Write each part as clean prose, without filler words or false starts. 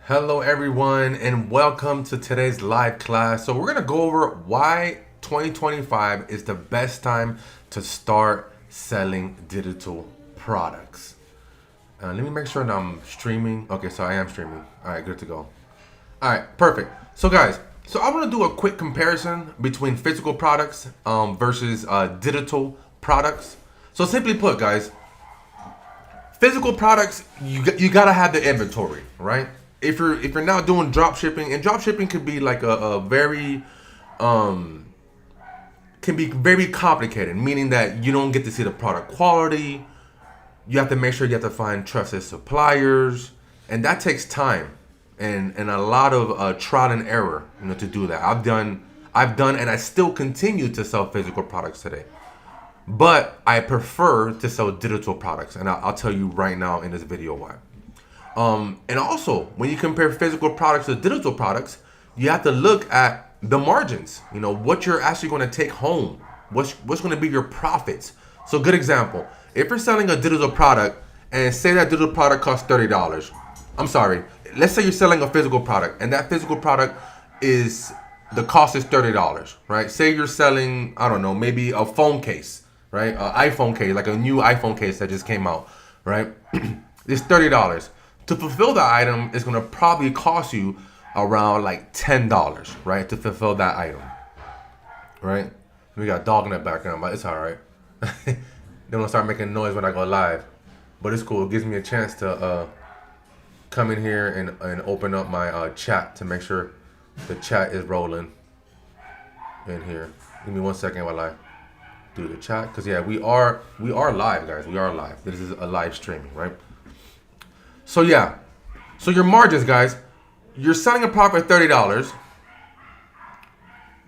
Hello everyone and welcome to today's live class. So we're going to go over why 2025 is the best time to start selling digital products. Let me make sure that I'm streaming. Okay, so I am streaming. All right, good to go. All right, perfect. So guys, I want to do a quick comparison between physical products versus digital products. So simply put, guys, physical products, you gotta have the inventory, right? If you're now doing drop shipping, and drop shipping could be like a very can be very complicated, meaning that you don't get to see the product quality. You have to make sure you have to find trusted suppliers, and that takes time and a lot of trial and error, to do that. I've done, and I still continue to sell physical products today. But I prefer to sell digital products, and I'll tell you right now in this video why. And also, when you compare physical products to digital products, you have to look at the margins. What you're actually going to take home. What's going to be your profits. So, good example: if you're selling a digital product, and say that digital product costs $30. I'm sorry. Let's say you're selling a physical product, and that physical product is the cost is $30, right? Say you're selling, I don't know, maybe a phone case, right? An iPhone case, like a new iPhone case that just came out, right? It's $30. To fulfill that item, it's gonna probably cost you around like $10, right? To fulfill that item, right? We got a dog in the background, but it's all right. They don't start making noise when I go live, but it's cool. It gives me a chance to come in here and open up my chat to make sure the chat is rolling in here. Give me 1 second while I do the chat, because yeah, we are live, guys. We are live. This is a live streaming, right? So yeah, so your margins, guys. You're selling a product for $30.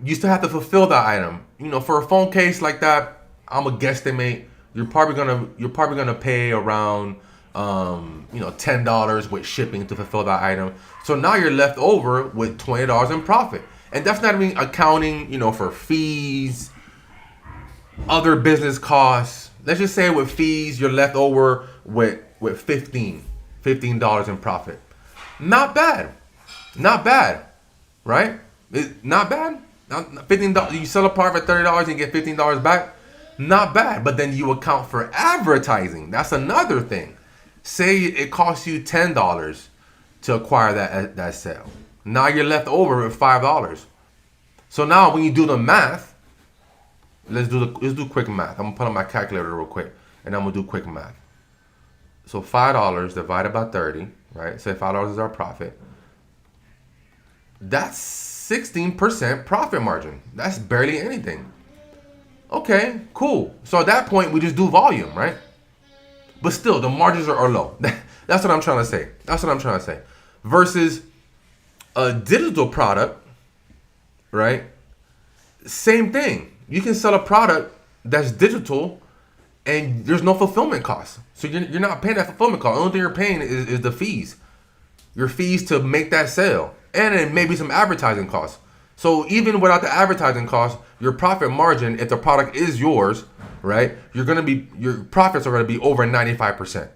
You still have to fulfill that item. For a phone case like that, I'm a guesstimate. You're probably gonna pay around $10 with shipping to fulfill that item. So now you're left over with $20 in profit, and that's not even accounting for fees, other business costs. Let's just say with fees, you're left over with $15 in profit. Not bad. Not bad. Right? Not bad. $15. You sell a product for $30 and get $15 back. Not bad. But then you account for advertising. That's another thing. Say it costs you $10 to acquire that sale. Now you're left over with $5. So now when you do the math, let's do quick math. I'm gonna put on my calculator real quick, and I'm gonna do quick math. So $5 divided by 30, right? Say $5 is our profit. That's 16% profit margin. That's barely anything. Okay, cool. So at that point, we just do volume, right? But still, the margins are low. That's what I'm trying to say. Versus a digital product, right? Same thing. You can sell a product that's digital, and there's no fulfillment costs. So you're not paying that fulfillment cost. The only thing you're paying is the fees. Your fees to make that sale. And then maybe some advertising costs. So even without the advertising costs, your profit margin, if the product is yours, right, your profits are gonna be over 95%.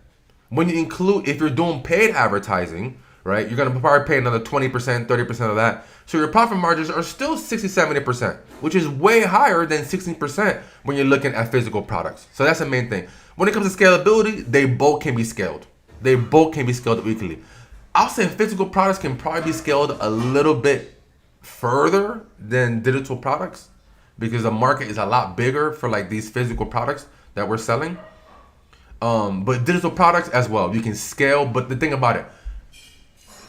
When you include, if you're doing paid advertising, right, you're gonna probably pay another 20%, 30% of that. So your profit margins are still 60, 70%, which is way higher than 16% when you're looking at physical products. So that's the main thing. When it comes to scalability, they both can be scaled. They both can be scaled equally. I'll say physical products can probably be scaled a little bit further than digital products, because the market is a lot bigger for like these physical products that we're selling. But digital products as well, you can scale. But the thing about it,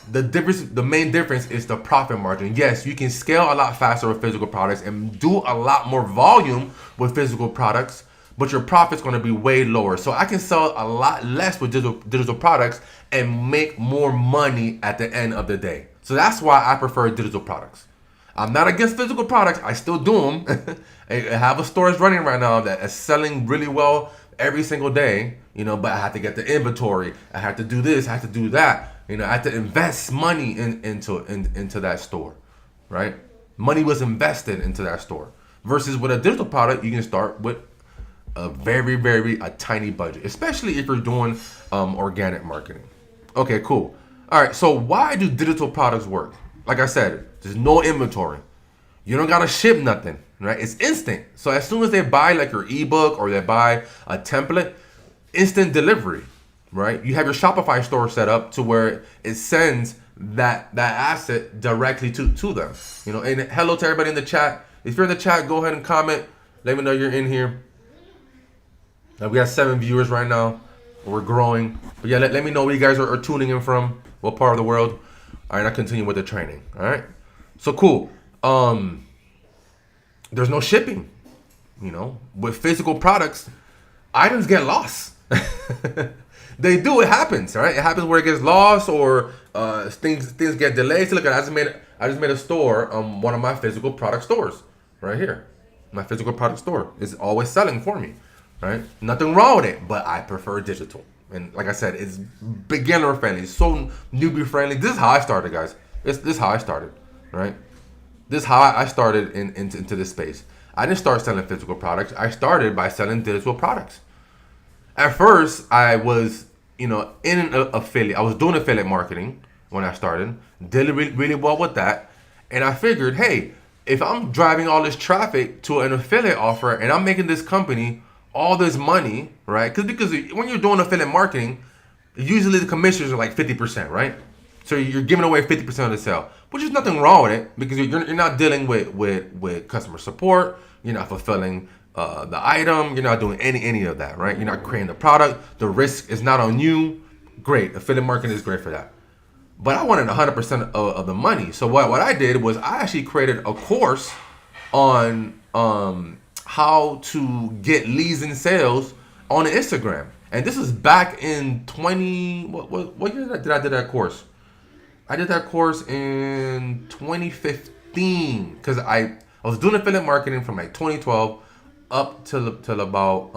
the main difference is the profit margin. Yes, you can scale a lot faster with physical products and do a lot more volume with physical products, but your profit's going to be way lower. So I can sell a lot less with digital products and make more money at the end of the day. So that's why I prefer digital products. I'm not against physical products. I still do them. I have a store running right now that is selling really well every single day, but I have to get the inventory. I have to do this. I have to do that. I have to invest money into that store, right? Money was invested into that store. Versus with a digital product, you can start with a very tiny budget, especially if you're doing organic marketing. Okay, cool. All right, so why do digital products work? Like I said, there's no inventory. You don't gotta ship nothing, right? It's instant. So as soon as they buy like your ebook or they buy a template, instant delivery, right? You have your Shopify store set up to where it sends that asset directly to them. You know, and hello to everybody in the chat. If you're in the chat, go ahead and comment. Let me know you're in here. We got 7 viewers right now. We're growing. But yeah, let me know where you guys are tuning in from. What part of the world? All right, I'll continue with the training. All right. So cool. There's no shipping. You know, with physical products, items get lost. They do. It happens, right? It happens where it gets lost or things get delayed. So look, I just made a store on one of my physical product stores right here. My physical product store is always selling for me, right? Nothing wrong with it, but I prefer digital. And like I said, it's beginner friendly, so newbie friendly. This is how I started, guys. This is how I started, right? This is how I started into this space. I didn't start selling physical products. I started by selling digital products. At first, I was, in an affiliate. I was doing affiliate marketing when I started. Did really well with that. And I figured, hey, if I'm driving all this traffic to an affiliate offer and I'm making this company all this money, right? Because when you're doing affiliate marketing, usually the commissions are like 50%, right? So you're giving away 50% of the sale, which is nothing wrong with it because you're not dealing with customer support. You're not fulfilling the item. You're not doing any of that, right? You're not creating the product. The risk is not on you. Great. Affiliate marketing is great for that. But I wanted 100% of the money. So what I did was I actually created a course on how to get leads and sales on Instagram. And this is back in what year did I do that course? I did that course in 2015 because I was doing affiliate marketing from like 2012 up till about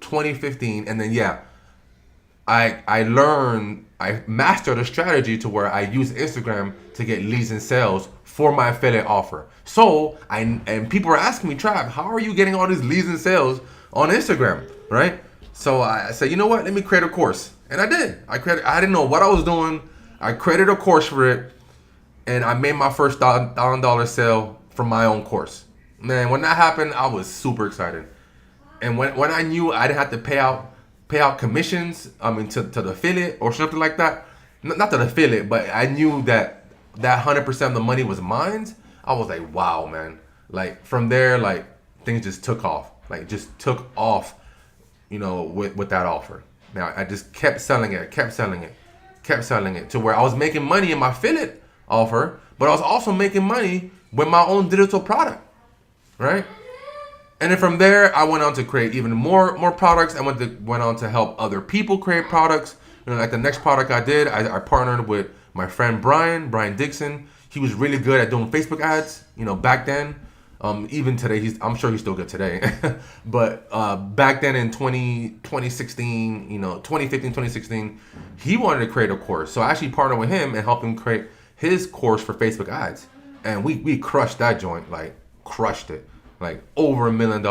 2015, and then I mastered a strategy to where I use Instagram to get leads and sales for my affiliate offer. So and people were asking me, Trav, how are you getting all these leads and sales on Instagram, right? So I said, you know what? Let me create a course, and I did. I didn't know what I was doing. I created a course for it, and I made my first $1,000 sale from my own course. Man, when that happened, I was super excited. And when I knew I didn't have to pay out commissions, to the affiliate or something like that, not to the affiliate, but I knew that 100% of the money was mine. I was like, wow, man. Like from there, like things just took off. Like just took off, with that offer. Now I just kept selling it to where I was making money in my affiliate offer, but I was also making money with my own digital product, right? And then from there, I went on to create even more products. I went on to help other people create products. Like the next product I did, I partnered with my friend Brian Dixon. He was really good at doing Facebook ads, back then. Even today, I'm sure he's still good today. But back then in 2016, 2015, 2016, he wanted to create a course. So I actually partnered with him and helped him create his course for Facebook ads. And we crushed that joint, like crushed it. Like over $1 million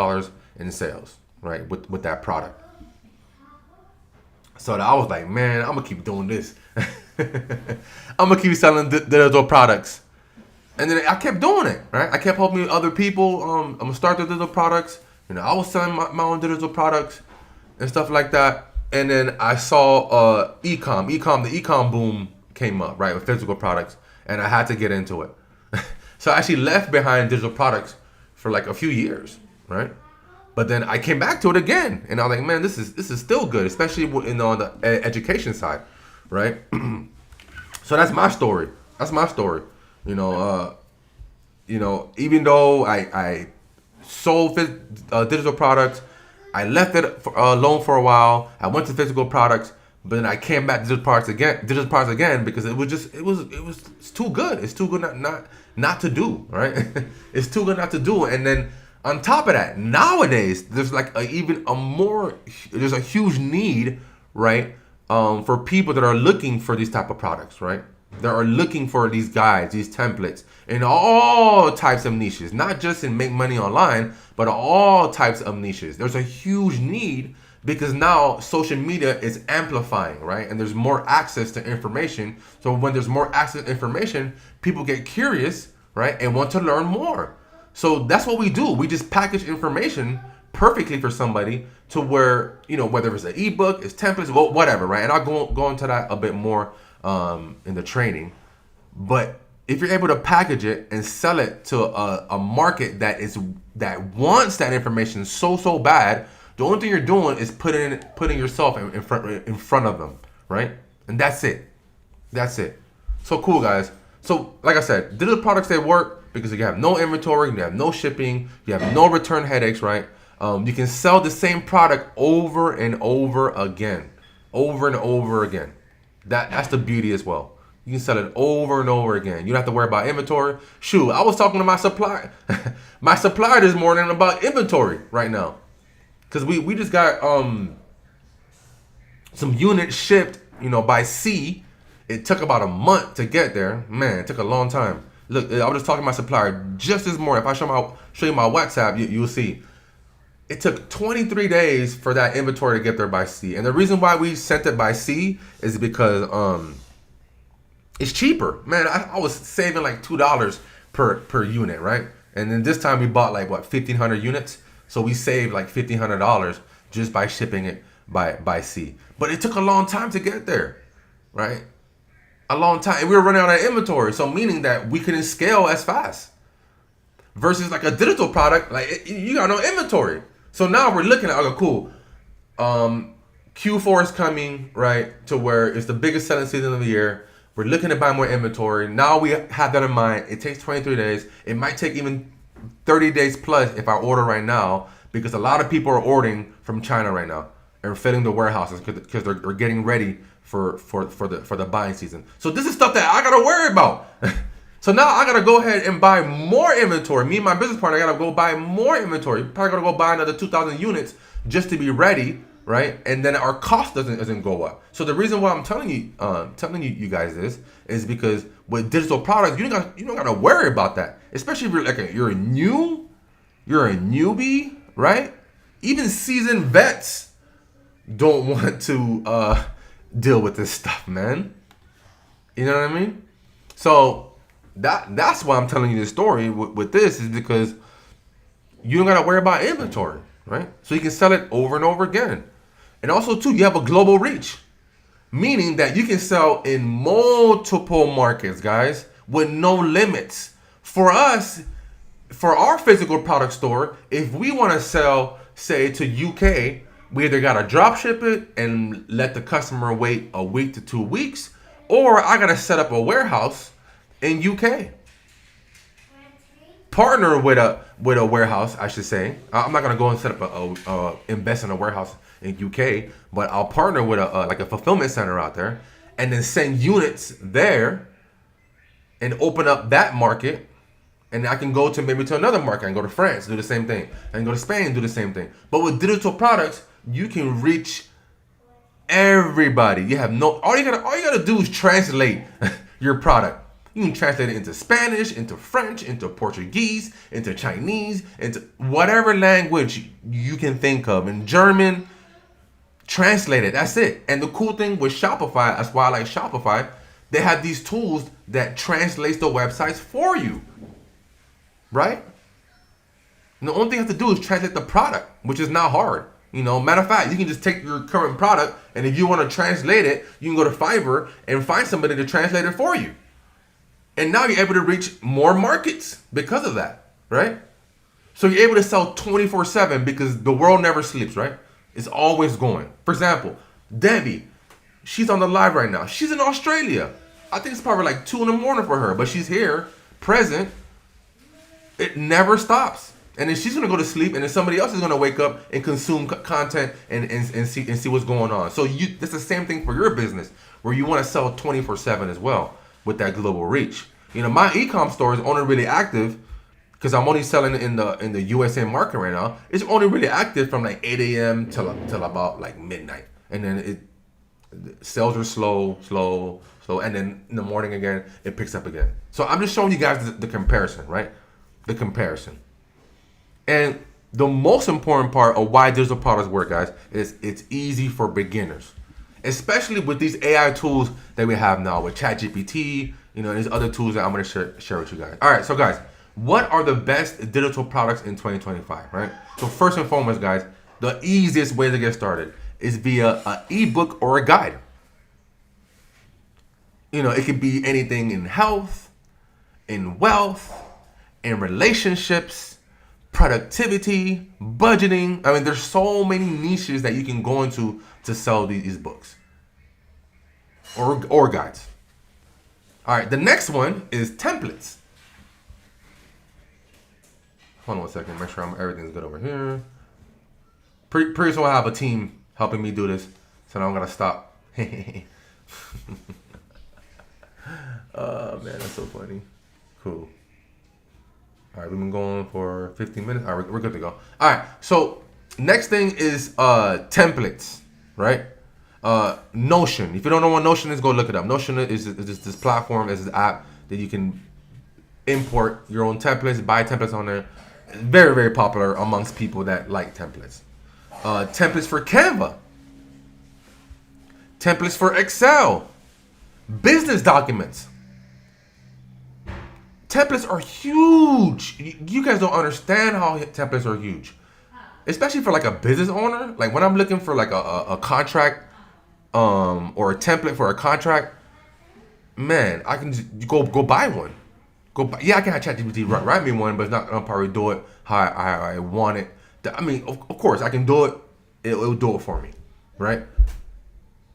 in sales, right? With that product. So I was like, man, I'm gonna keep doing this. I'm gonna keep selling digital products. And then I kept doing it, right? I kept helping other people. I'm gonna start the digital products. I was selling my own digital products and stuff like that. And then I saw the e-com boom came up, right, with physical products, and I had to get into it. So I actually left behind digital products for like a few years, right? But then I came back to it again, and I was like, man, this is still good, especially on the education side, right? So that's my story. Even though I sold digital products, I left it alone for a while. I went to physical products, but then I came back to digital products again because it's too good. It's too good not to do, right? It's too good not to do. And then on top of that, nowadays there's like there's a huge need, right, for people that are looking for these type of products, right? That are looking for these guides, these templates, in all types of niches, not just in make money online, but all types of niches. There's a huge need because now social media is amplifying, right? And there's more access to information. So when there's more access to information, people get curious, right? And want to learn more. So that's what we do. We just package information perfectly for somebody to where, whether it's an ebook, it's templates, whatever, right? And I'll go into that a bit more in the training. But if you're able to package it and sell it to a market that wants that information so bad, the only thing you're doing is putting yourself in front of them, right? And that's it. That's it. So cool, guys. So like I said, digital products, they work because you have no inventory, you have no shipping, you have no return headaches, right? You can sell the same product over and over again, That's the beauty as well. You can sell it over and over again. You don't have to worry about inventory. Shoot, I was talking to my supplier, this morning about inventory right now, because we just got some units shipped, by sea. It took about a month to get there. Man, it took a long time. Look, I was just talking to my supplier just this morning. If I show you my WhatsApp, you'll see. It took 23 days for that inventory to get there by sea. And the reason why we sent it by sea is because it's cheaper. Man, I was saving like $2 per unit, right? And then this time we bought like 1,500 units. So we saved like $1,500 just by shipping it by sea. But it took a long time to get there, right? A long time. And we were running out of inventory. So meaning that we couldn't scale as fast. Versus like a digital product, like you got no inventory. So now we're looking at, okay, cool. Q4 is coming, right, to where it's the biggest selling season of the year. We're looking to buy more inventory. Now we have that in mind. It takes 23 days. It might take even 30 days plus if I order right now, because a lot of people are ordering from China right now and filling the warehouses because they're getting ready for the buying season. So this is stuff that I gotta worry about. So now I gotta go ahead and buy more inventory. Me and my business partner gotta go buy more inventory. Probably gotta go buy another 2,000 units just to be ready, right? And then our cost doesn't go up. So the reason why I'm telling you guys this is because with digital products, you don't gotta worry about that. Especially if you're a newbie, right? Even seasoned vets don't want to deal with this stuff, man. You know what I mean? So that's why I'm telling you this story with this, is because you don't gotta worry about inventory, right? So you can sell it over and over again. And also too, you have a global reach, meaning that you can sell in multiple markets, guys, with no limits. For us, for our physical product store, if we want to sell, say, to UK, we either gotta drop ship it and let the customer wait a week to 2 weeks, or I gotta set up a warehouse in UK. Partner with a warehouse, I should say. I'm not gonna go and set up invest in a warehouse in UK, but I'll partner with a fulfillment center out there, and then send units there, and open up that market, and I can go to maybe to another market and go to France, do the same thing, and go to Spain, do the same thing. But with digital products, you can reach everybody. All you gotta do is translate your product. You can translate it into Spanish, into French, into Portuguese, into Chinese, into whatever language you can think of. In German, translate it. That's it. And the cool thing with Shopify, that's why I like Shopify, they have these tools that translates the websites for you. Right? And the only thing you have to do is translate the product, which is not hard. Matter of fact, you can just take your current product, and if you want to translate it, you can go to Fiverr and find somebody to translate it for you. And now you're able to reach more markets because of that, right? So you're able to sell 24/7 because the world never sleeps, right? It's always going. For example, Debbie, she's on the live right now. She's in Australia. I think it's probably like 2 a.m. for her, but she's here, present. It never stops. And then she's gonna go to sleep, and then somebody else is gonna wake up and consume content and see what's going on. So it's the same thing for your business, where you want to sell 24/7 as well with that global reach. My e-com store is only really active because I'm only selling in the USA market right now. It's only really active from like 8 a.m. till about like midnight, and then sales are slow, and then in the morning again it picks up again. So I'm just showing you guys the comparison, right? The comparison. And The most important part of why digital products work, guys, is it's easy for beginners, especially with these AI tools that we have now with ChatGPT. These other tools that I'm going to share with you guys. All right, so guys, what are the best digital products in 2025? Right. So first and foremost, guys, the easiest way to get started is via an ebook or a guide. It could be anything in health, in wealth, in relationships, productivity, budgeting. I mean, there's so many niches that you can go into to sell these books or guides. All right, the next one is templates. Hold on 1 second, make sure everything's good over here. Pretty soon I'll have a team helping me do this, so now I'm gonna stop. Oh man, that's so funny. Cool. All right, we've been going for 15 minutes. All right, we're good to go. All right, so next thing is templates, right? Notion. If you don't know what Notion is, go look it up. Notion is this platform, is this app that you can import your own templates, buy templates on there. Very, very popular amongst people that like templates. Templates for Canva. Templates for Excel. Business documents. Templates are huge. You guys don't understand how templates are huge. Especially for like a business owner. Like when I'm looking for like a contract or a template for a contract, man, I can just go buy one. I can have ChatGPT write me one, but it's not gonna probably do it how I want it. I mean, of course, I can do it. It'll do it for me, right?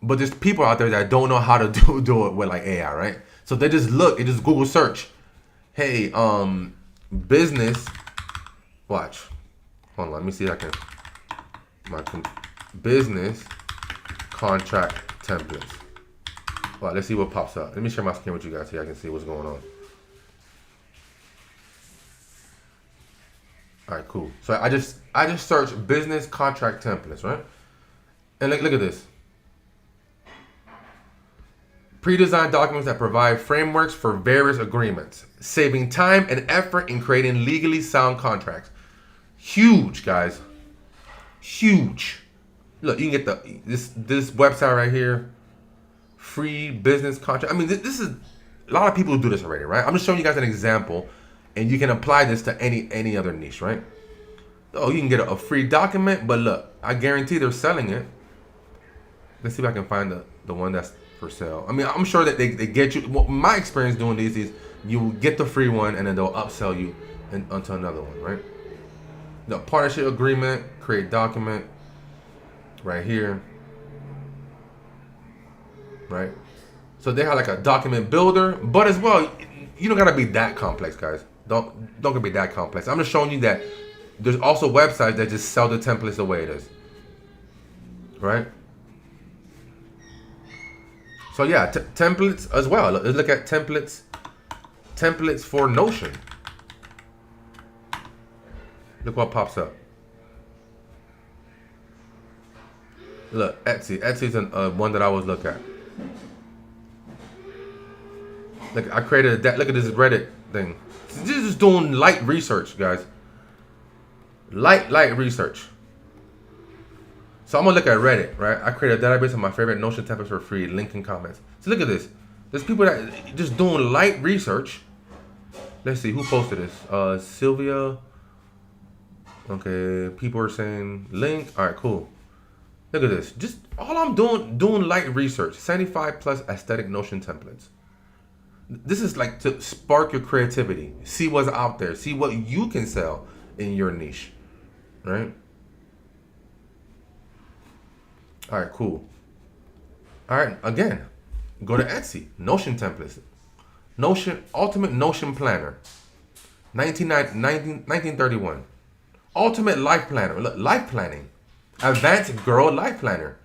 But there's people out there that don't know how to do it with like AI, right? So they just Google search. Hey, business. Watch. Hold on, let me see if I can. Business contract templates. Well, let's see what pops up. Let me share my screen with you guys so I can see what's going on. All right, cool. So I just searched business contract templates, right? And look at this. Pre-designed documents that provide frameworks for various agreements, saving time and effort in creating legally sound contracts. Huge, guys. Huge. Look, you can get this website right here. Free business contract. I mean, this is a lot of people do this already, right? I'm just showing you guys an example, and you can apply this to any other niche, right? Oh, you can get a free document, but look, I guarantee they're selling it. Let's see if I can find the one that's for sale. I mean, I'm sure that they get you. Well, my experience doing these is you get the free one and then they'll upsell you onto another one, right? The partnership agreement, create document, right here, right? So they have like a document builder, but as well, you don't gotta be that complex, guys. Don't gotta be that complex. I'm just showing you that there's also websites that just sell the templates the way it is, right? So yeah, templates as well. Let's look at templates. Templates for Notion. Look what pops up. Look, Etsy. Etsy's one that I always look at. Look, I created that. Look at this Reddit thing. This is just doing light research, guys. Light research. So I'm gonna look at Reddit, right? I created a database of my favorite Notion templates for free. Link in comments. So look at this. There's people that just doing light research. Let's see who posted this. Sylvia. Okay, people are saying link. All right, cool. Look at this. Just all I'm doing light research. 75 plus aesthetic Notion templates. This is like to spark your creativity. See what's out there. See what you can sell in your niche, right? All right, cool. All right, again, go to Etsy. Notion templates. Notion, Ultimate Notion Planner. 1931. Ultimate Life Planner. Look, life planning. Advanced Girl Life Planner.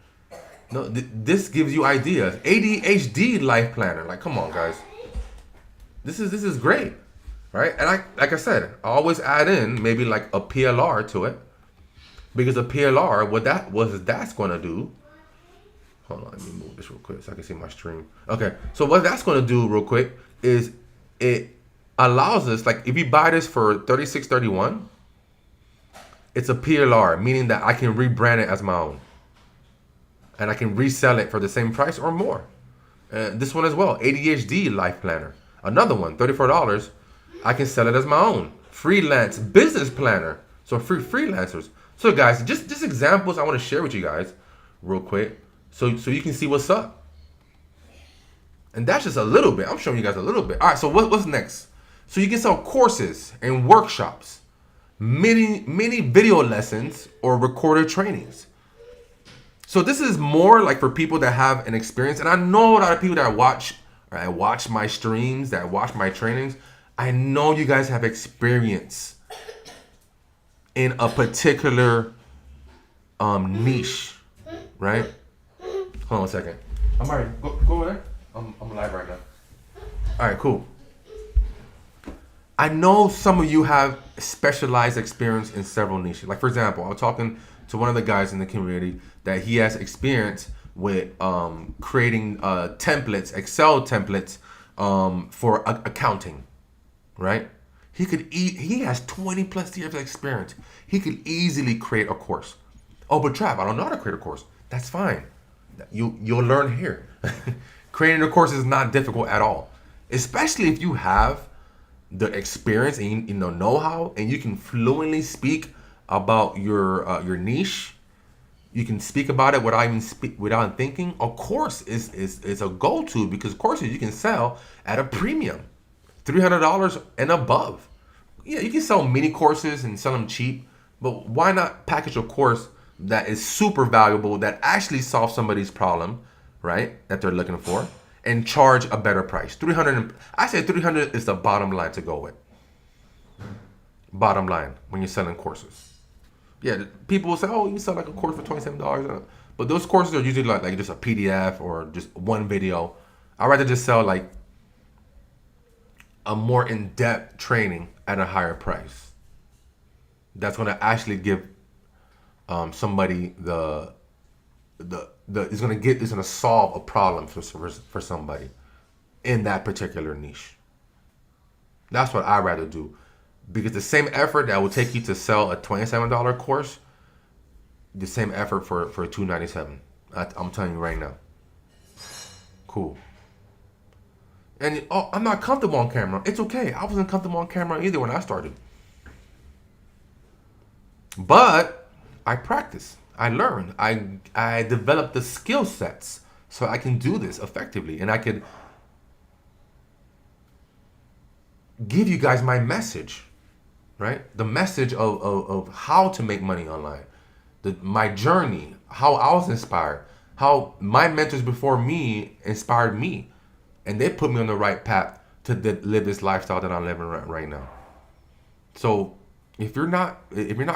No, this gives you ideas. ADHD Life Planner. Like, come on, guys. This is great, right? And like I said, I always add in maybe like a PLR to it, because a PLR, what that's going to do. Hold on, let me move this real quick so I can see my stream. Okay, so what that's going to do real quick is it allows us, like if you buy this for $36.31, It's a PLR, meaning that I can rebrand it as my own. And I can resell it for the same price or more. This one as well, ADHD Life Planner. Another one, $34. I can sell it as my own. Freelance Business Planner. So free freelancers. So guys, just examples I want to share with you guys real quick. So you can see what's up. And that's just a little bit. I'm showing you guys a little bit. All right, so what's next? So you can sell courses and workshops, many video lessons or recorded trainings. So this is more like for people that have an experience. And I know a lot of people that watch my streams, that watch my trainings. I know you guys have experience in a particular niche, right? Hold on a second. I'm already go over there. I'm live right now. All right, cool. I know some of you have specialized experience in several niches. Like for example, I was talking to one of the guys in the community that he has experience with creating templates, Excel templates for accounting, right? He has 20 plus years of experience. He could easily create a course. Oh, but Trav, I don't know how to create a course. That's fine. You'll learn here. Creating a course is not difficult at all, especially if you have the experience and you know-how, and you can fluently speak about your niche. You can speak about it without thinking. A course is a go-to, because courses you can sell at a premium, $300 and above. Yeah, you can sell mini courses and sell them cheap, but why not package a course that is super valuable, that actually solves somebody's problem, right, that they're looking for, and charge a better price? 300. I say 300 is the bottom line to go with. Bottom line when you're selling courses. Yeah, people will say, "Oh, you sell like a course for $27," but those courses are usually like just a PDF or just one video. I'd rather just sell like a more in-depth training at a higher price. That's going to actually give somebody is going to solve a problem for somebody in that particular niche. That's what I'd rather do, because the same effort that will take you to sell a $27 course, the same effort for $297. I'm telling you right now. Cool. And I'm not comfortable on camera. It's okay. I wasn't comfortable on camera either when I started. But I practiced. I learned. I developed the skill sets so I can do this effectively, and I could give you guys my message, right? The message of how to make money online, my journey, how I was inspired, how my mentors before me inspired me, and they put me on the right path to live this lifestyle that I'm living right now. So if you're not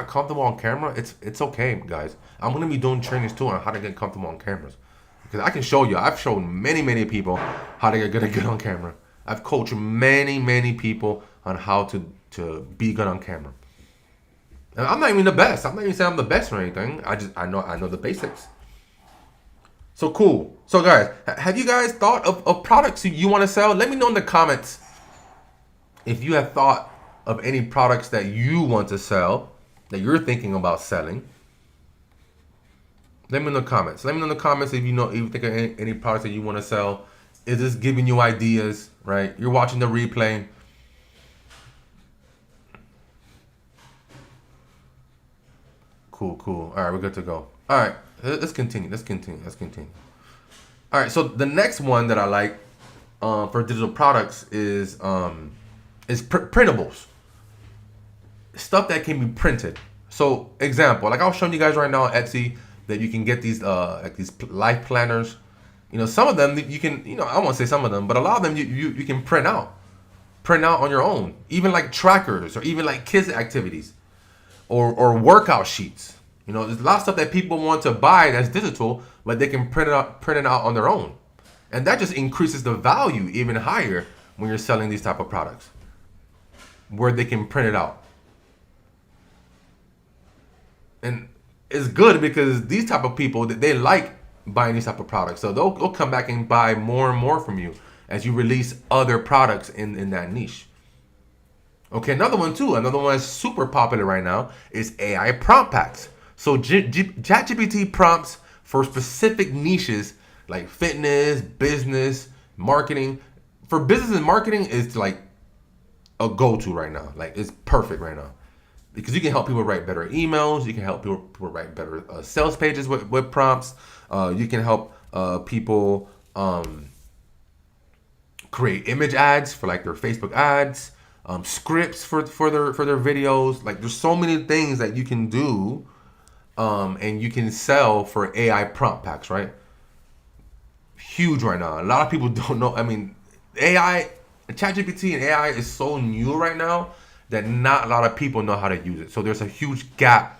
comfortable on camera, it's okay, guys. I'm gonna be doing trainings too on how to get comfortable on cameras, because I can show you. I've shown many people how to get good on camera. I've coached many people on how to be good on camera. And I'm not even the best. I'm not even saying I'm the best or anything. I know the basics. So cool. So guys, have you guys thought of products you want to sell? Let me know in the comments if you have thought of any products that you want to sell, that you're thinking about selling. Let me know in the comments. Let me know in the comments if you think of any products that you want to sell. Is this giving you ideas, right? You're watching the replay. Cool. All right, we're good to go. All right, let's continue. All right, so the next one that I like for digital products is printables. Stuff that can be printed. So example, like I was showing you guys right now on Etsy, that you can get these like these life planners. Some of them you can, I won't say some of them, but a lot of them you can print out on your own. Even like trackers, or even like kids activities, or workout sheets. There's a lot of stuff that people want to buy that's digital, but they can print it out on their own, and that just increases the value even higher when you're selling these type of products, where they can print it out. And it's good because these type of people, they like buying these type of products, so they'll come back and buy more and more from you as you release other products in that niche. Okay, another one that's super popular right now is AI prompt packs. So ChatGPT prompts for specific niches like fitness, business, marketing. For business and marketing, it's like a go-to right now. Like it's perfect right now because you can help people write better emails. You can help people write better sales pages with prompts. You can help people create image ads for like their Facebook ads, scripts for their videos. Like there's so many things that you can do, and you can sell for AI prompt packs, right? Huge right now. A lot of people don't know. I mean, AI, ChatGPT and AI is so new right now that not a lot of people know how to use it. So there's a huge gap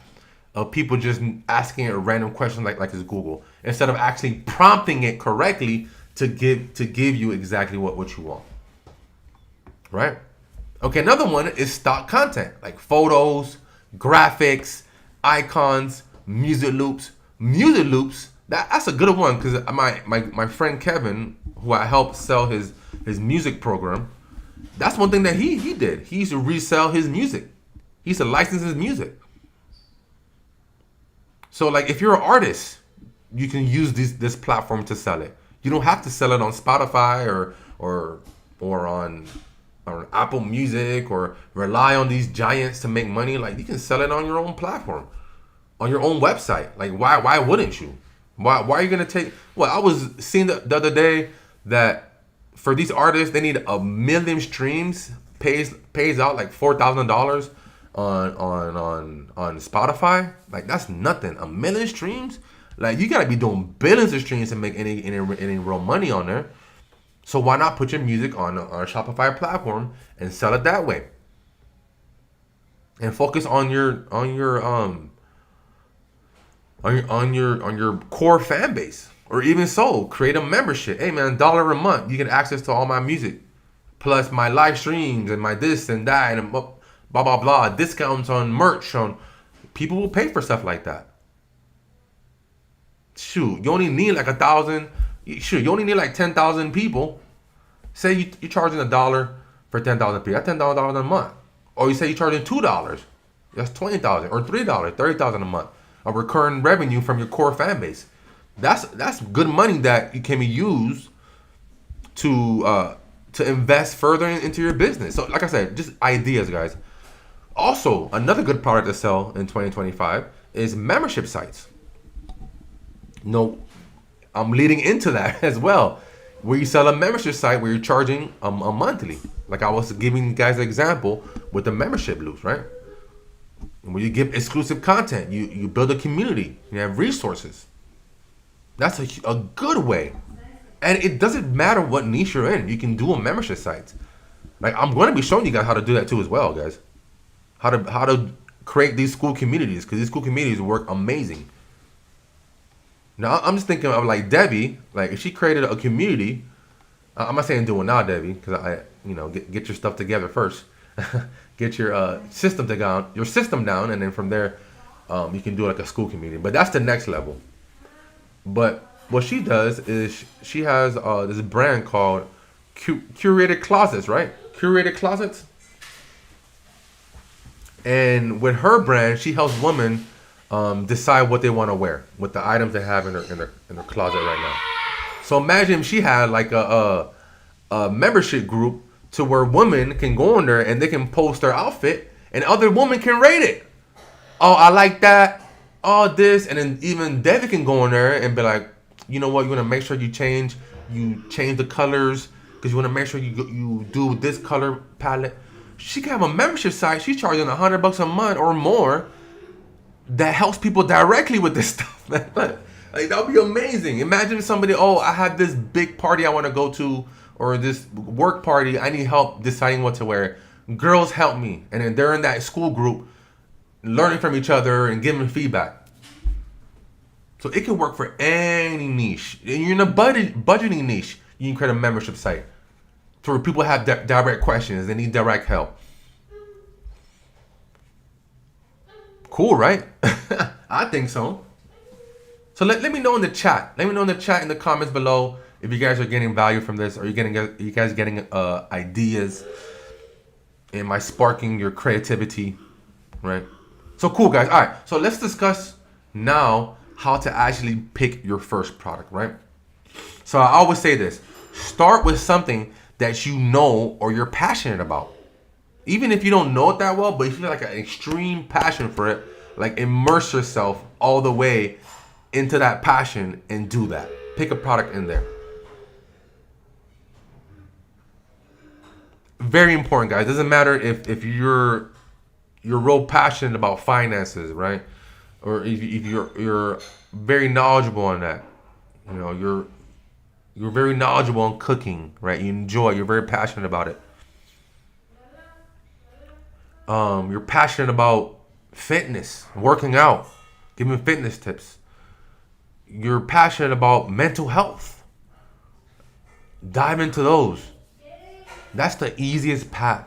of people just asking a random question like it's Google instead of actually prompting it correctly to give you exactly what you want. Right? Okay, another one is stock content like photos, graphics, icons, music loops. Music loops, that's a good one because my friend Kevin, who I helped sell his music program, that's one thing that he did. He used to resell his music. He used to license his music. So like if you're an artist, you can use this platform to sell it. You don't have to sell it on Spotify or on Apple Music or rely on these giants to make money. Like you can sell it on your own platform, on your own website. Like why wouldn't you? Why are you gonna take? Well, I was seeing the other day that for these artists they need 1 million streams, pays out like $4,000 on Spotify. Like that's nothing. 1 million streams. Like you gotta be doing billions of streams to make any real money on there. So why not put your music on a Shopify platform and sell it that way? And focus on your core fan base. Or even so, create a membership. Hey man, $1 a month, you get access to all my music, plus my live streams and my this and that and blah blah blah. Discounts on merch. On people will pay for stuff like that. Shoot, you only need like 1,000. Shoot, you only need like 10,000 people. Say you're charging $1 for 10,000 people. That's $10,000 a month. Or you say you're charging $2. That's 20,000 or $3, 30,000 a month of recurring revenue from your core fan base. That's good money that you can be used to invest further into your business. So, like I said, just ideas, guys. Also, another good product to sell in 2025 is membership sites. No, I'm leading into that as well, where you sell a membership site where you're charging a monthly. Like I was giving you guys an example with the membership loops, right? Where you give exclusive content, you build a community, you have resources. That's a good way. And it doesn't matter what niche you're in. You can do a membership site. Like I'm going to be showing you guys how to do that too as well, guys. How to create these school communities, because these school communities work amazing. Now I'm just thinking of like Debbie, like if she created a community. I'm not saying do it now, Debbie, because get your stuff together first. Get your system down, and then from there, you can do like a school community. But that's the next level. But what she does is she has this brand called Curated Closets, right? Curated Closets. And with her brand, she helps women decide what they want to wear with the items they have in their closet right now. So imagine if she had like a membership group to where women can go in there and they can post their outfit and other women can rate it. Oh, I like that. Oh, this. And then even Debbie can go in there and be like, you know what? You want to make sure you change the colors because you want to make sure you do this color palette. She can have a membership site. She's charging $100 a month or more that helps people directly with this stuff, man. Like that would be amazing. Imagine somebody, I have this big party I want to go to, or this work party, I need help deciding what to wear. Girls help me. And then they're in that school group learning from each other and giving feedback. So it can work for any niche. And you're in a budgeting niche, you can create a membership site to where people have direct questions, they need direct help. Cool, right? I think so. So let me know in the chat. Let me know in the chat in the comments below if you guys are getting value from this, or you guys getting ideas. Am I sparking your creativity? Right? So cool, guys. All right. So let's discuss now how to actually pick your first product, right? So I always say this: start with something that you know or you're passionate about. Even if you don't know it that well, but if you feel like an extreme passion for it, like immerse yourself all the way into that passion and do that. Pick a product in there. Very important, guys. Doesn't matter if you're real passionate about finances, right? Or if you're very knowledgeable on that. You know, you're very knowledgeable on cooking, right? You enjoy, you're very passionate about it. You're passionate about fitness, working out, giving fitness tips. You're passionate about mental health. Dive into those. That's the easiest path,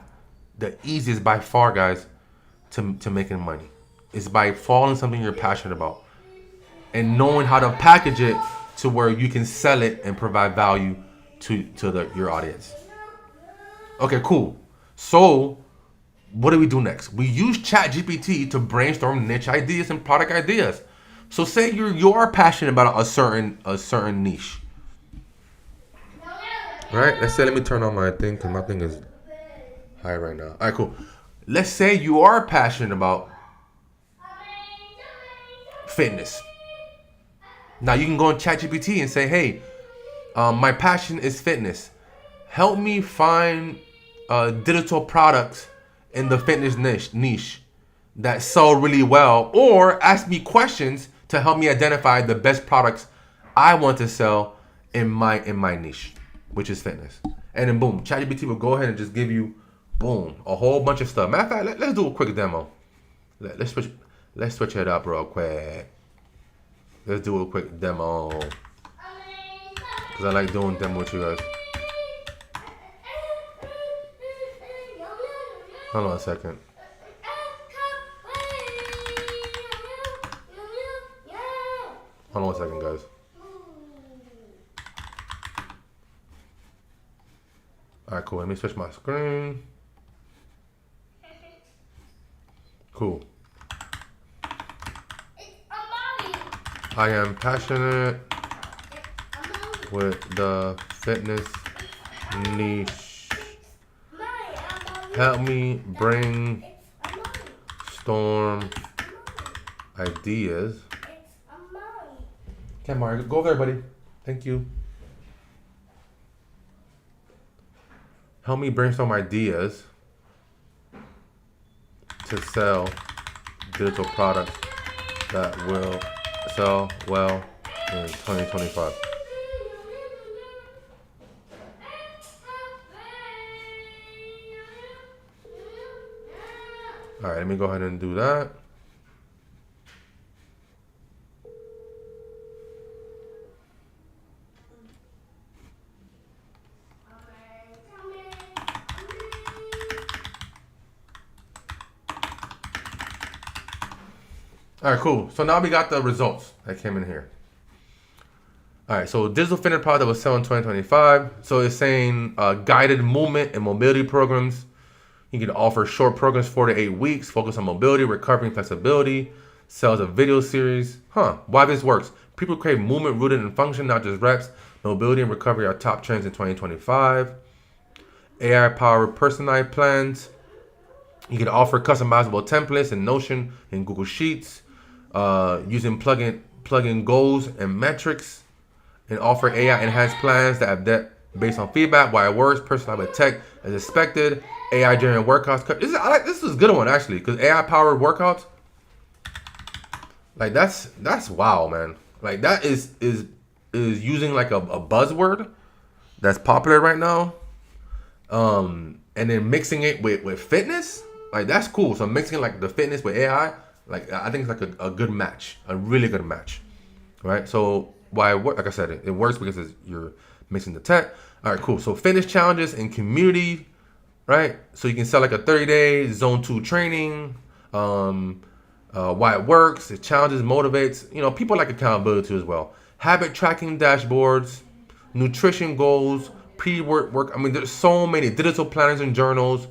the easiest by far, guys, to making money. Is by following something you're passionate about and knowing how to package it to where you can sell it and provide value to your audience. Okay, cool. So what do we do next? We use ChatGPT to brainstorm niche ideas and product ideas. So say you are passionate about a certain niche. Right? Let's say, let me turn on my thing because my thing is high right now. All right, cool. Let's say you are passionate about fitness. Now you can go on ChatGPT and say, hey, my passion is fitness. Help me find digital products in the fitness niche that sell really well, or ask me questions to help me identify the best products I want to sell in my niche, which is fitness. And then boom, ChatGPT will go ahead and just give you boom a whole bunch of stuff. Matter of fact, let's do a quick demo. Let's switch it up real quick. Let's do a quick demo because I like doing demo with you guys. Hold on a second. Hold on a second, guys. Alright, cool. Let me switch my screen. Cool. I am passionate with the fitness niche. Help me brainstorm ideas. Okay, Mario, go over there, buddy. Thank you. Help me brainstorm ideas to sell digital products that will sell well in 2025. All right, let me go ahead and do that. All right, cool. So now we got the results that came in here. All right, so digital fitness product that was selling in 2025. So it's saying guided movement and mobility programs. You can offer short programs, 4 to 8 weeks, focus on mobility, recovery, and flexibility. Sells a video series. Why this works? People crave movement rooted in function, not just reps. Mobility and recovery are top trends in 2025. AI-powered personalized plans. You can offer customizable templates in Notion and Google Sheets. Using plug-in goals and metrics, and offer AI enhanced plans that adapt based on feedback. Why it works, personalized with tech as expected. AI generated workouts. This is a good one actually, because AI powered workouts. Like that's wow, man. Like that is using like a buzzword that's popular right now. And then mixing it with fitness. Like that's cool. So mixing like the fitness with AI. Like I think it's like a good match, a really good match, right? So why? Like I said, it works because you're mixing the tech. All right, cool. So fitness challenges and community, right? So you can sell like a 30-day zone 2 training. Why it works, it challenges, motivates. You know, people like accountability too as well. Habit tracking dashboards, nutrition goals, pre-work work. I mean, there's so many digital planners and journals.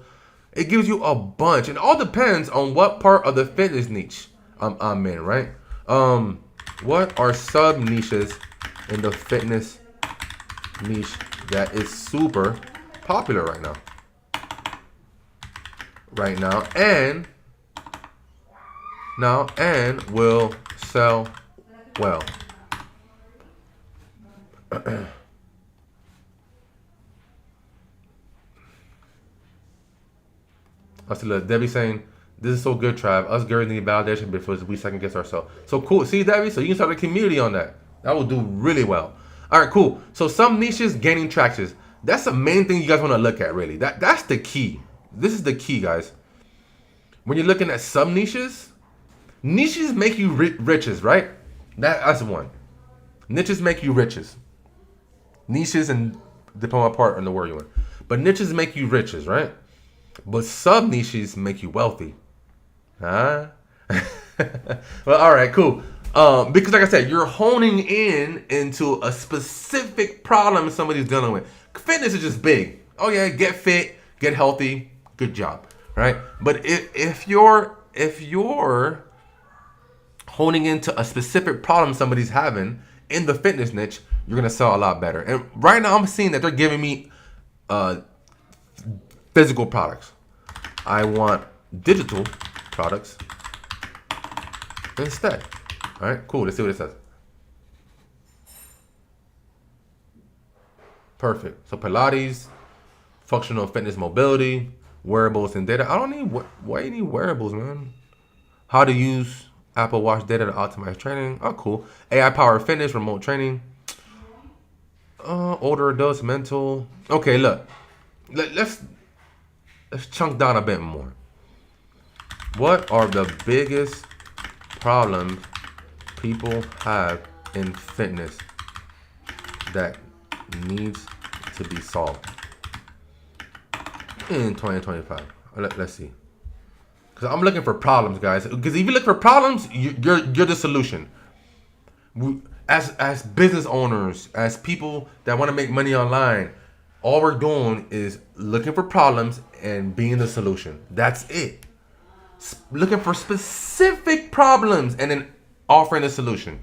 It gives you a bunch. It all depends on what part of the fitness niche I'm in, right? What are sub niches in the fitness niche that is super popular right now? And will sell well. I see, look, Debbie saying, this is so good, Trav. Us girls need validation before we second guess ourselves. So cool. See, Debbie? So you can start a community on that. That will do really well. All right, cool. So some niches gaining traction. That's the main thing you guys want to look at, really. That's the key. This is the key, guys. When you're looking at some niches make you riches, right? That's one. Niches make you riches. Niches and depend on part on the word you want. But niches make you riches, right? But sub niches make you wealthy. Huh? Well, all right, cool. Because like I said, you're honing in into a specific problem somebody's dealing with. Fitness is just big. Oh yeah, get fit, get healthy, good job, right? But if you're honing into a specific problem somebody's having in the fitness niche, you're gonna sell a lot better. And right now, I'm seeing that they're giving me physical products. I want digital products instead. All right, cool. Let's see what it says. Perfect. So Pilates, functional fitness mobility, wearables and data. I don't need, why you need wearables, man? How to use Apple Watch data to optimize training. Oh, cool. AI powered fitness, remote training. Older adults, mental. Okay, look. Let's chunk down a bit more. What are the biggest problems people have in fitness that needs to be solved in 2025? Let's see. Because I'm looking for problems, guys. Because if you look for problems, you're the solution. As business owners, as people that want to make money online, all we're doing is looking for problems and being the solution. That's it. Looking for specific problems and then offering a solution.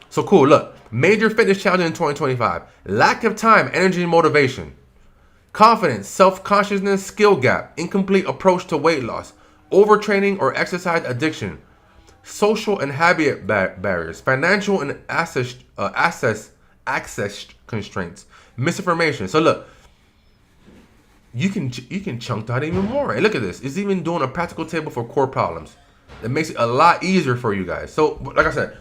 So cool, look. Major fitness challenges in 2025. Lack of time, energy, and motivation. Confidence, self-consciousness, skill gap. Incomplete approach to weight loss. Overtraining or exercise addiction. Social and habit barriers. Financial and access constraints. Misinformation. So look, you can chunk that even more. And look at this. It's even doing a practical table for core problems. It makes it a lot easier for you guys. So like I said,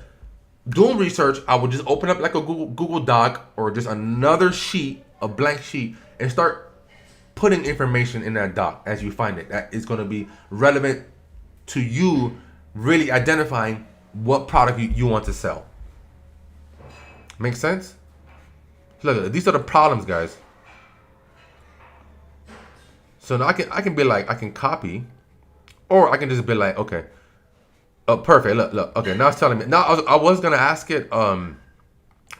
doing research, I would just open up like a Google Doc or just another sheet, a blank sheet, and start putting information in that doc as you find it. That is going to be relevant to you really identifying what product you want to sell. Make sense? Look, these are the problems, guys. So now I can be like, I can copy, or I can just be like, okay, perfect. Look. Okay, now it's telling me. Now I was gonna ask it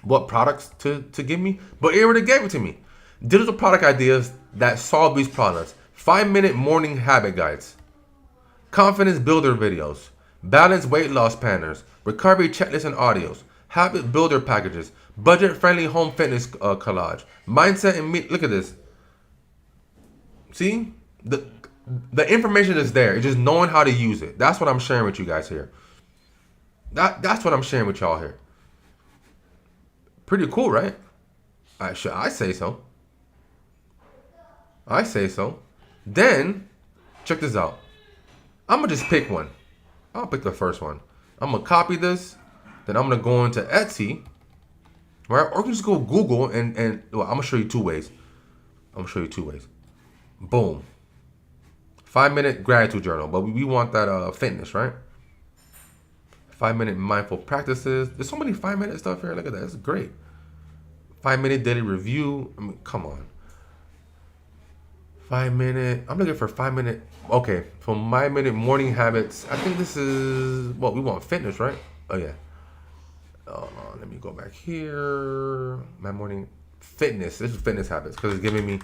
what products to give me, but it already gave it to me. Digital product ideas that solve these problems. 5-minute morning habit guides, confidence builder videos, balanced weight loss planners, recovery checklists and audios, habit builder packages, budget-friendly home fitness collage, mindset and meat. Look at this. See, the information is there. It's just knowing how to use it. That's what I'm sharing with you guys here. That's what I'm sharing with y'all here. Pretty cool, right? I say so. I say so. Then, check this out. I'm going to just pick one. I'll pick the first one. I'm going to copy this. Then I'm going to go into Etsy. Right? Or you can just go Google and well, I'm going to show you two ways. Boom. 5-minute gratitude journal. But we want that fitness, right? 5-minute mindful practices. There's so many 5-minute stuff here. Look at that. It's great. 5-minute daily review. I mean, come on. 5-minute. I'm looking for 5-minute. Okay. For my minute morning habits. I think this is what we want. Fitness, right? Oh, yeah. Let me go back here. My morning fitness. This is fitness habits because it's giving me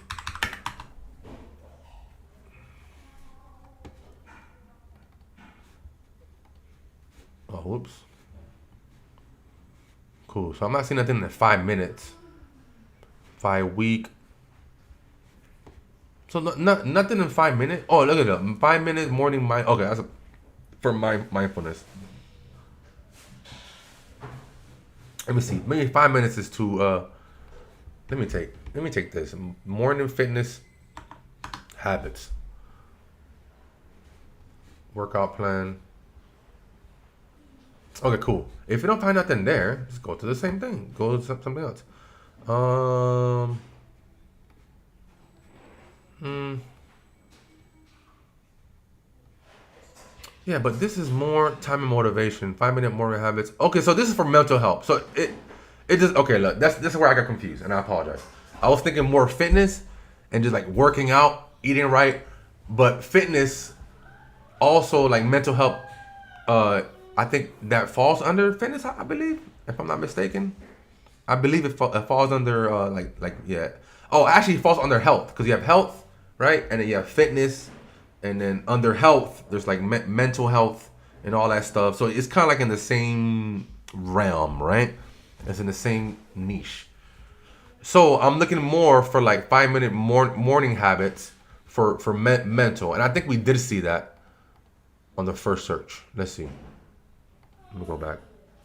Oops. Cool. So I'm not seeing nothing in 5 minutes. 5 week. So nothing in 5 minutes. Oh, look at that. 5 minutes morning mind. Okay, that's for my mindfulness. Let me see. Maybe 5 minutes is too. Let me take this morning fitness habits. Workout plan. Okay, cool. If you don't find nothing there, just go to the same thing. Go to something else. Yeah, but this is more time and motivation. 5 minute morning habits. Okay, so this is for mental health. So it just okay. Look, this is where I got confused, and I apologize. I was thinking more fitness and just like working out, eating right, but fitness also like mental health. I think that falls under fitness. I believe, if I'm not mistaken. I believe it falls under yeah. Oh, actually, it falls under health because you have health, right, and then you have fitness, and then under health there's like mental health and all that stuff. So it's kind of like in the same realm, right? It's in the same niche. So I'm looking more for like 5 minute morning habits for mental, and I think we did see that on the first search. Let's see. Let me go back.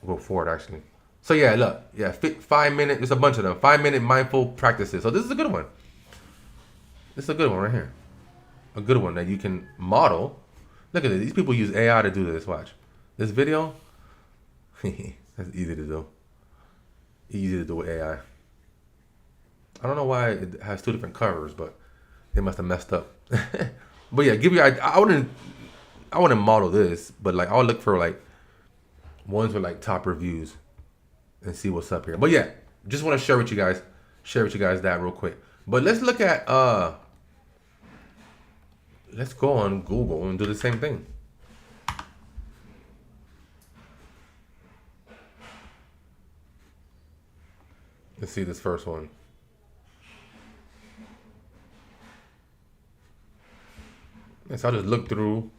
Go forward actually. So yeah, look, yeah, 5 minute. There's a bunch of them. 5 minute mindful practices. So this is a good one. This is a good one right here. A good one that you can model. Look at this. These people use AI to do this. Watch this video. That's easy to do. Easy to do with AI. I don't know why it has two different covers, but they must have messed up. But yeah, give you. I wouldn't model this, but like I'll look for like ones with like top reviews and see what's up here. But yeah, just want to share with you guys that real quick. But let's look at let's go on Google and do the same thing. Let's see this first one. Yes, I'll just look through,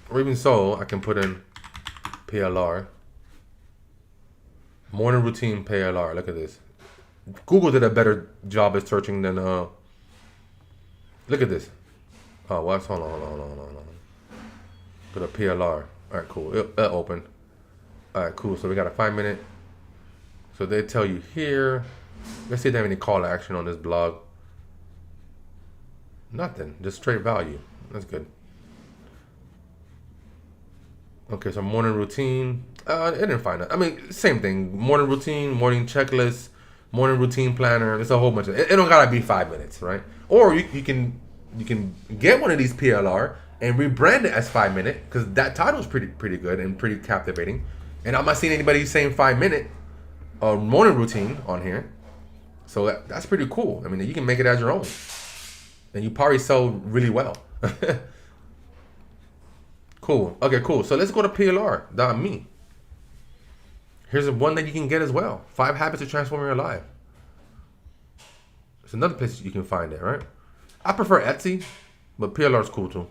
or even so, I can put in PLR. Morning routine PLR. Look at this. Google did a better job at searching than look at this. Oh, what's hold on. Put a PLR. All right, cool. It'll open. All right, cool. So we got a 5 minute. So they tell you here. Let's see if they have any call to action on this blog. Nothing. Just straight value. That's good. Okay, so morning routine. It didn't find it. I mean, same thing. Morning routine, morning checklist, morning routine planner. There's a whole bunch of it. It don't gotta be 5 minutes, right? Or you can get one of these PLR and rebrand it as 5 minute because that title is pretty good and pretty captivating. And I'm not seeing anybody saying 5 minute morning routine on here, so that's pretty cool. I mean, you can make it as your own, and you probably sell really well. Cool. Okay, cool. So let's go to PLR.me. Here's one that you can get as well. 5 habits to transform your life. It's another place you can find it, right? I prefer Etsy, but PLR's cool too.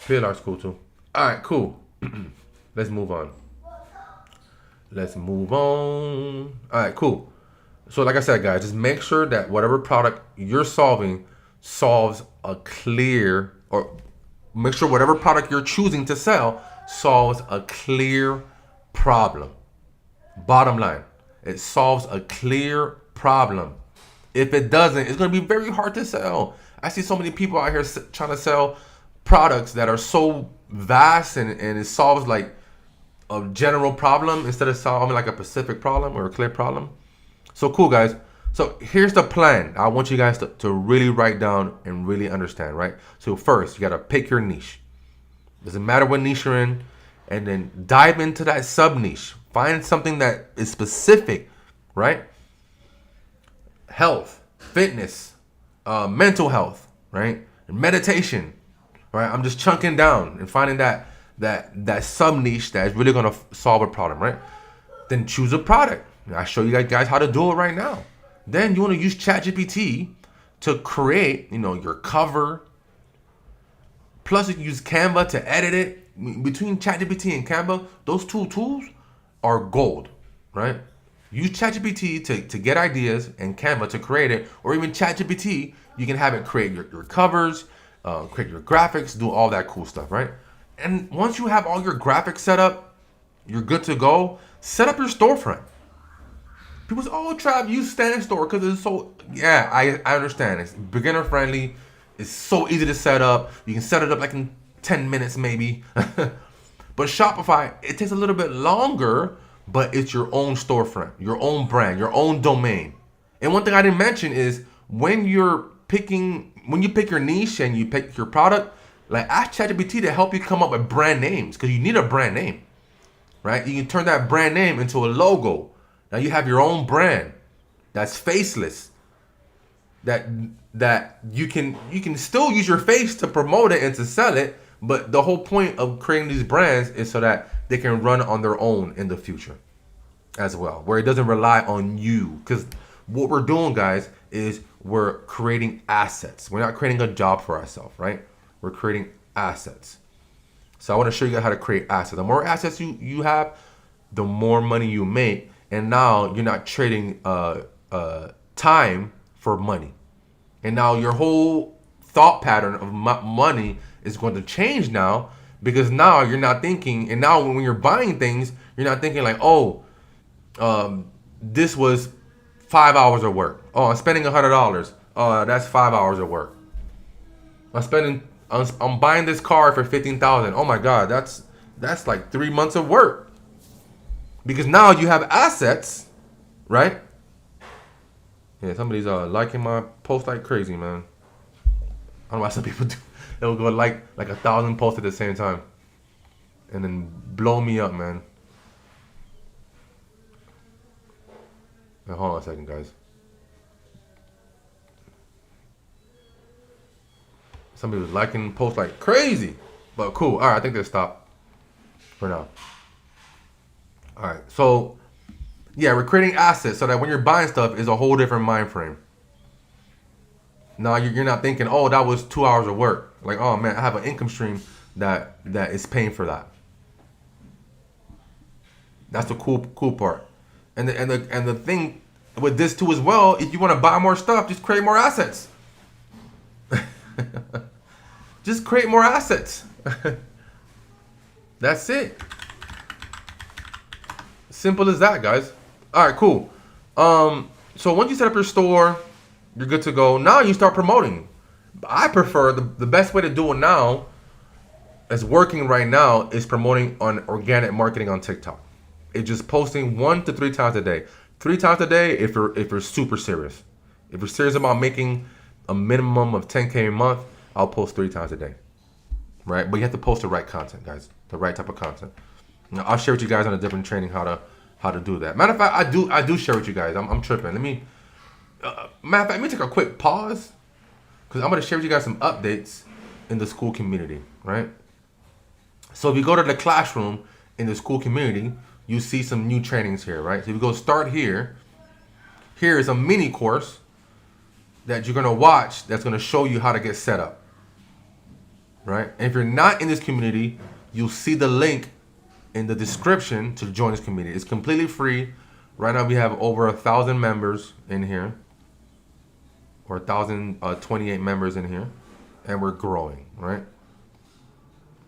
PLR's cool too. All right, cool. Let's move on. All right, cool. So like I said, guys, just make sure that whatever product you're solving solves a clear, or make sure whatever product you're choosing to sell solves a clear problem. Bottom line, it solves a clear problem. If it doesn't, it's going to be very hard to sell. I see so many people out here trying to sell products that are so vast and it solves like a general problem instead of solving like a specific problem or a clear problem. So cool, guys. So here's the plan. I want you guys to really write down and really understand, right? So first, you got to pick your niche. Doesn't matter what niche you're in. And then dive into that sub niche. Find something that is specific, right? Health, fitness, mental health, right? Meditation, right? I'm just chunking down and finding that sub niche that is really going to solve a problem, right? Then choose a product. I show you guys how to do it right now. Then you want to use ChatGPT to create, your cover. Plus you can use Canva to edit it. between ChatGPT and Canva, those two tools are gold, right? Use ChatGPT to get ideas and Canva to create it, or even ChatGPT, you can have it create your covers, create your graphics, do all that cool stuff, right? And once you have all your graphics set up, you're good to go. Set up your storefront. People say, "Oh, Trav, use Stand Store because it's so." Yeah, I understand. It's beginner friendly. It's so easy to set up. You can set it up like in 10 minutes maybe. But Shopify, it takes a little bit longer, but it's your own storefront, your own brand, your own domain. And one thing I didn't mention is when you pick your niche and you pick your product, like ask ChatGPT to help you come up with brand names because you need a brand name, right? You can turn that brand name into a logo. Now you have your own brand that's faceless. That you can still use your face to promote it and to sell it, but the whole point of creating these brands is so that they can run on their own in the future as well, where it doesn't rely on you. Because what we're doing, guys, is we're creating assets. We're not creating a job for ourselves, right? We're creating assets. So I want to show you guys how to create assets. The more assets you have, the more money you make. And now you're not trading time for money. And now your whole thought pattern of money is going to change now, because now you're not thinking, and now when you're buying things, you're not thinking like, oh, this was 5 hours of work. Oh, I'm spending $100. That's 5 hours of work. I'm buying this car for $15,000. Oh my God, that's like 3 months of work. Because now you have assets, right? Yeah, somebody's liking my post like crazy, man. I don't know why some people do. They'll go like 1,000 posts at the same time, and then blow me up, man. Now, hold on a second, guys. Somebody was liking posts like crazy, but cool. All right, I think they'll stop for now. All right, so yeah, we're creating assets so that when you're buying stuff, it's a whole different mind frame. Now you're not thinking, oh, that was 2 hours of work. Like, oh man, I have an income stream that is paying for that. That's the cool part. And the thing with this too as well, if you want to buy more stuff, just create more assets. Just create more assets. That's it. Simple as that, guys. All right, cool. So once you set up your store, you're good to go. Now you start promoting. I prefer the best way to do it now, that's working right now, is promoting on organic marketing on TikTok. It's just posting 1 to 3 times a day. 3 times a day if you're super serious. If you're serious about making a minimum of 10K a month, I'll post 3 times a day. Right? But you have to post the right content, guys. The right type of content. Now, I'll share with you guys on a different training how to do that. Matter of fact, I do share with you guys. I'm tripping. Matter of fact, let me take a quick pause, because I'm going to share with you guys some updates in the Skool community, right? So if you go to the classroom in the Skool community, you see some new trainings here, right? So if you go start here, here is a mini course that you're going to watch that's going to show you how to get set up, right? And if you're not in this community, you'll see the link in the description to join this community. It's completely free. Right now we have over 1,000 members in here, or 1,028 members in here, and we're growing, right?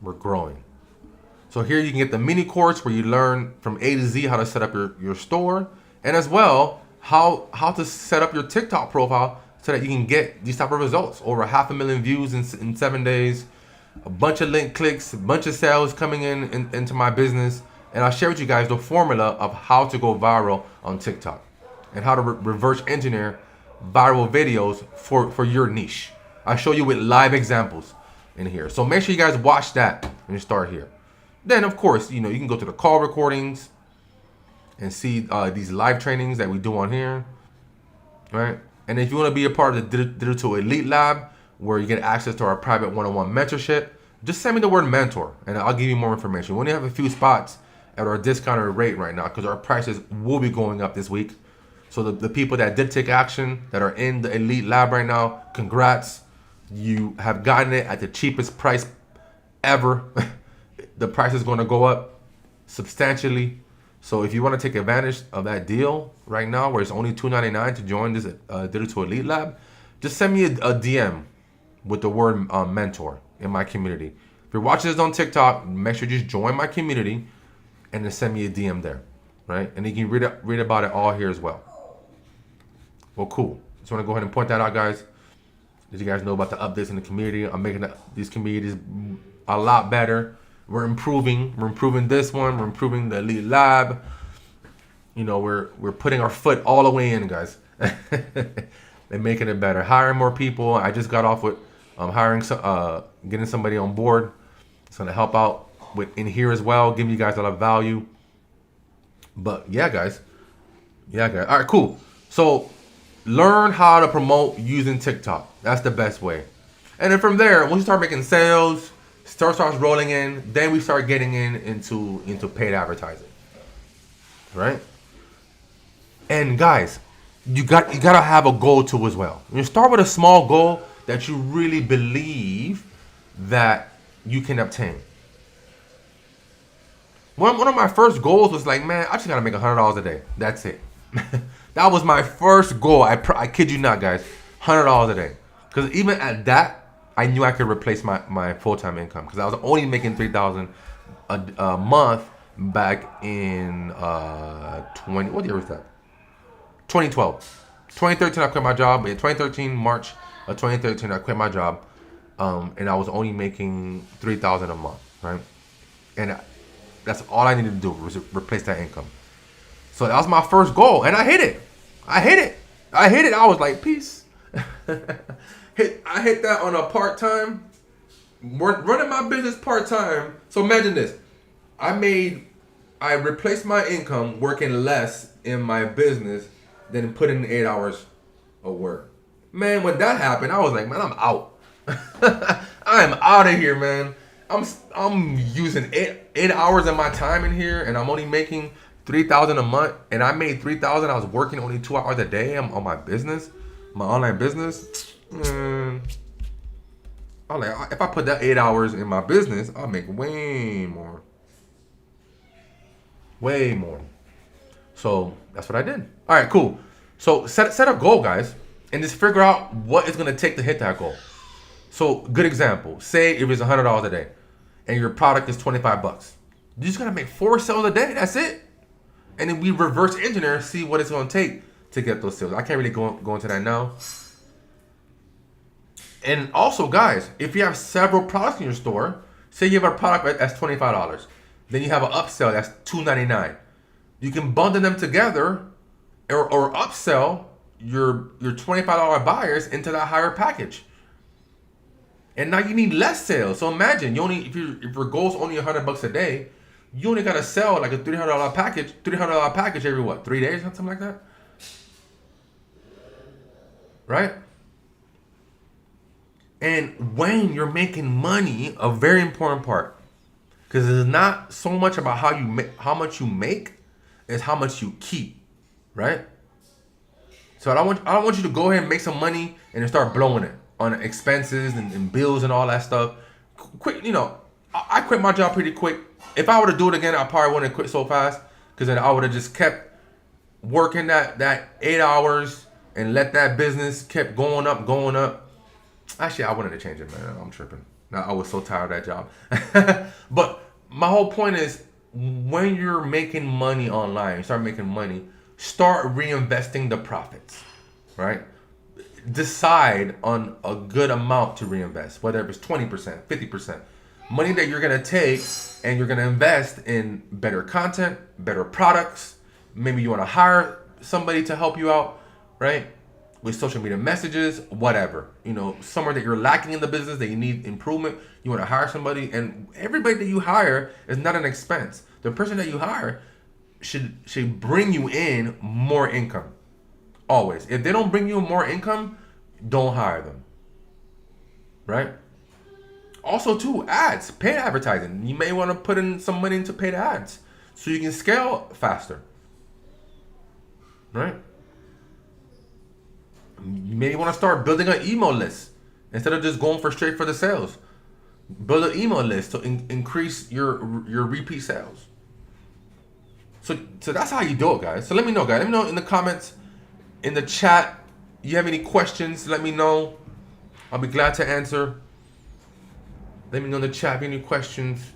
We're growing. So here you can get the mini course where you learn from A to Z how to set up your store, and as well how to set up your TikTok profile so that you can get these type of results. Over 500,000 views in 7 days, a bunch of link clicks, a bunch of sales coming into my business, and I'll share with you guys the formula of how to go viral on TikTok and how to reverse engineer viral videos for your niche. I show you with live examples in here. So make sure you guys watch that and start here. Then of course, you can go to the call recordings and see these live trainings that we do on here, right? And if you want to be a part of the Digital Elite Lab, where you get access to our private one-on-one mentorship, just send me the word mentor and I'll give you more information. We only have a few spots at our discounted rate right now because our prices will be going up this week. So the people that did take action, that are in the Elite Lab right now, congrats. You have gotten it at the cheapest price ever. the price is going to go up substantially. So if you want to take advantage of that deal right now, where it's only $2.99 to join this Digital Elite Lab, just send me a DM with the word mentor in my community. If you're watching this on TikTok, make sure you just join my community and then send me a DM there, right? And you can read about it all here as well. Well, cool. Just want to go ahead and point that out, guys. Did you guys know about the updates in the community? I'm making these communities a lot better. We're improving. We're improving this one. We're improving the Elite Lab. You know, we're putting our foot all the way in, guys. And making it better. Hiring more people. I just got off with getting somebody on board. It's gonna help out with in here as well, giving you guys a lot of value. But yeah, guys. All right, cool. So learn how to promote using TikTok. That's the best way. And then from there, once you start making sales, starts rolling in, then we start getting into paid advertising, right? And guys, you gotta have a goal too as well. You start with a small goal that you really believe that you can obtain. One of my first goals was like, man, I just gotta make $100 a day. That's it. That was my first goal. I kid you not, guys, $100 a day. Because even at that, I knew I could replace my full-time income, because I was only making $3,000 a month back in 2012. 2013 I quit my job. In 2013, March of 2013, I quit my job, and I was only making $3,000 a month, right? And that's all I needed to do was replace that income. So that was my first goal, and I hit it. I hit it. I was like, peace. I hit that on a part-time, running my business part-time. So imagine this. I replaced my income working less in my business than putting in 8 hours of work. Man, when that happened, I was like, man, I'm out. I'm out of here, man. I'm using eight hours of my time in here, and I'm only making $3,000 a month. And I made $3,000. I was working only 2 hours a day on my business, my online business. Man, I'm like, if I put that 8 hours in my business, I'll make way more. Way more. So that's what I did. All right, cool. So set a goal, guys, and just figure out what it's gonna take to hit that goal. So good example. Say if it's $100 a day, and your product is $25. You just gotta make 4 sales a day. That's it. And then we reverse engineer and see what it's gonna take to get those sales. I can't really go into that now. And also, guys, if you have several products in your store, say you have a product that's $25, then you have an upsell that's $2.99. You can bundle them together, or upsell your $25 buyers into that higher package. And now you need less sales. So imagine if your goal is only $100 a day, you only gotta sell like a $300 package every 3 days, something like that, right? And when you're making money, a very important part, because it's not so much about how much you make, it's how much you keep, right? So I don't want you to go ahead and make some money and then start blowing it on expenses and bills and all that stuff. Quick, I quit my job pretty quick. If I were to do it again, I probably wouldn't quit so fast, because then I would have just kept working that 8 hours and let that business kept going up. Actually, I wanted to change it, man. I'm tripping. Now, I was so tired of that job. But my whole point is, when you're making money online, you start making money, start reinvesting the profits, right? Decide on a good amount to reinvest, whether it's 20%, 50%. Money that you're going to take and you're going to invest in better content, better products. Maybe you want to hire somebody to help you out, right? With social media messages, whatever. Somewhere that you're lacking in the business, that you need improvement, you want to hire somebody. And everybody that you hire is not an expense. The person that you hire should bring you in more income. Always. If they don't bring you more income, don't hire them. Right? Also, too, ads, paid advertising. You may want to put in some money into paid ads so you can scale faster. Right? You may want to start building an email list instead of just going straight for the sales. Build an email list to increase your repeat sales. So that's how you do it, guys. So let me know, guys. Let me know in the comments, in the chat. You have any questions? Let me know. I'll be glad to answer. Let me know in the chat if you have any questions.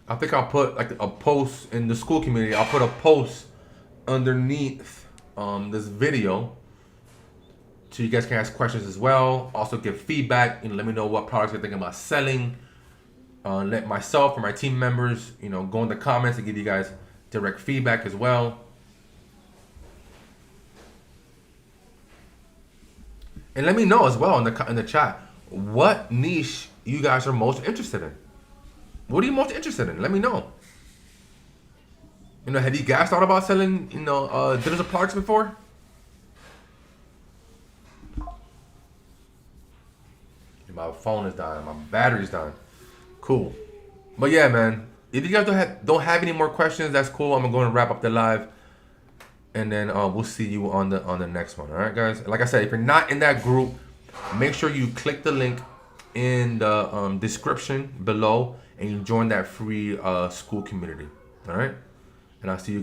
I think I'll put like a post in the school community. I'll put a post underneath this video so you guys can ask questions as well. Also give feedback. Let me know what products you're thinking about selling. Let myself or my team members, go in the comments and give you guys direct feedback as well. And let me know as well in the chat what niche you guys are most interested in. What are you most interested in? Let me know. Have you guys thought about selling, digital products before? My phone is dying. My battery's dying. Cool. But yeah, man. If you guys don't have any more questions, that's cool. I'm going to wrap up the live. And then we'll see you on the next one. All right, guys. Like I said, if you're not in that group, make sure you click the link in the description below and you join that free school community. All right. And I'll see you guys.